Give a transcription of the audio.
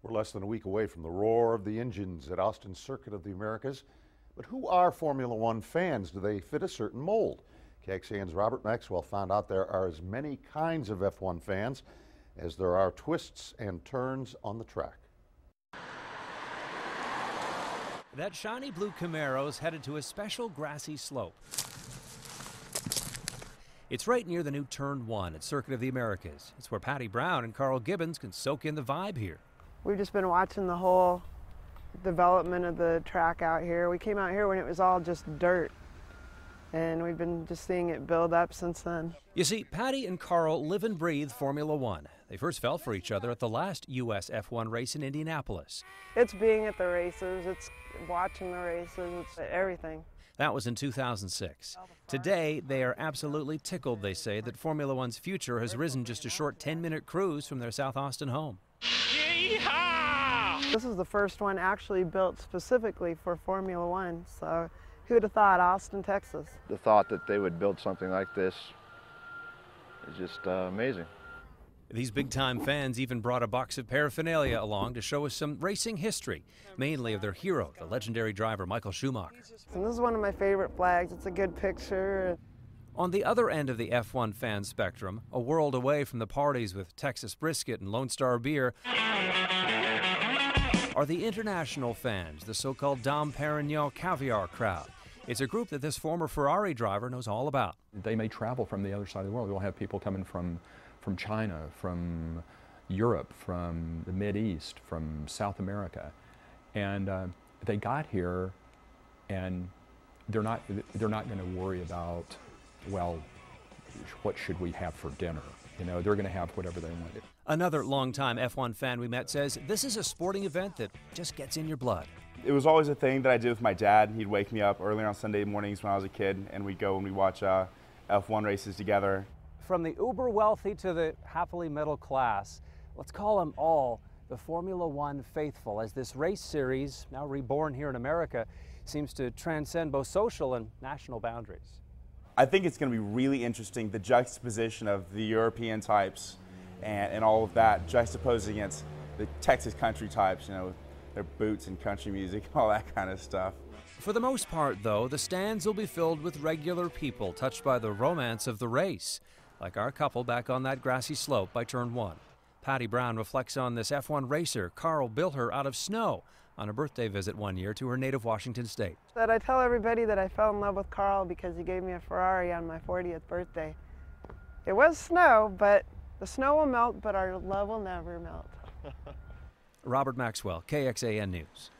We're less than a week away from the roar of the engines at Austin's Circuit of the Americas. But who are Formula One fans? Do they fit a certain mold? KXAN's Robert Maxwell found out there are as many kinds of F1 fans as there are twists and turns on the track. That shiny blue Camaro is headed to a special grassy slope. It's right near the new Turn 1 at Circuit of the Americas. It's where Patty Brown and Carl Gibbons can soak in the vibe here. We've just been watching the whole development of the track out here. We came out here when it was all just dirt, and we've been just seeing it build up since then. You see, Patty and Carl live and breathe Formula One. They first fell for each other at the last U.S. F1 race in Indianapolis. It's being at the races, it's watching the races, it's everything. That was in 2006. Today, they are absolutely tickled, they say, that Formula One's future has risen just a short 10-minute cruise from their South Austin home. This is the first one actually built specifically for Formula One, so who would have thought, Austin, Texas? The thought that they would build something like this is just amazing. These big-time fans even brought a box of paraphernalia along to show us some racing history, mainly of their hero, the legendary driver Michael Schumacher. And this is one of my favorite flags. It's a good picture. On the other end of the F1 fan spectrum, a world away from the parties with Texas brisket and Lone Star beer, are the international fans, the so-called Dom Perignon caviar crowd. It's a group that this former Ferrari driver knows all about. They may travel from the other side of the world. We'll have people coming from China, from Europe, from the Mideast, from South America, and they got here, and they're not going to worry about, well, what should we have for dinner? You know, they're going to have whatever they want. Another longtime F1 fan we met says this is a sporting event that just gets in your blood. It was always a thing that I did with my dad. He'd wake me up early on Sunday mornings when I was a kid, and we'd go and we'd watch F1 races together. From the uber wealthy to the happily middle class, let's call them all the Formula One faithful, as this race series, now reborn here in America, seems to transcend both social and national boundaries. I think it's going to be really interesting, the juxtaposition of the European types and all of that juxtaposed against the Texas country types, you know, with their boots and country music, all that kind of stuff. For the most part, though, the stands will be filled with regular people touched by the romance of the race, like our couple back on that grassy slope by Turn 1. Patty Brown reflects on this F1 racer Carl built her out of snow on a birthday visit one year to her native Washington state. That I tell everybody that I fell in love with Carl because he gave me a Ferrari on my 40th birthday. It was snow, but the snow will melt, but our love will never melt. Robert Maxwell, KXAN News.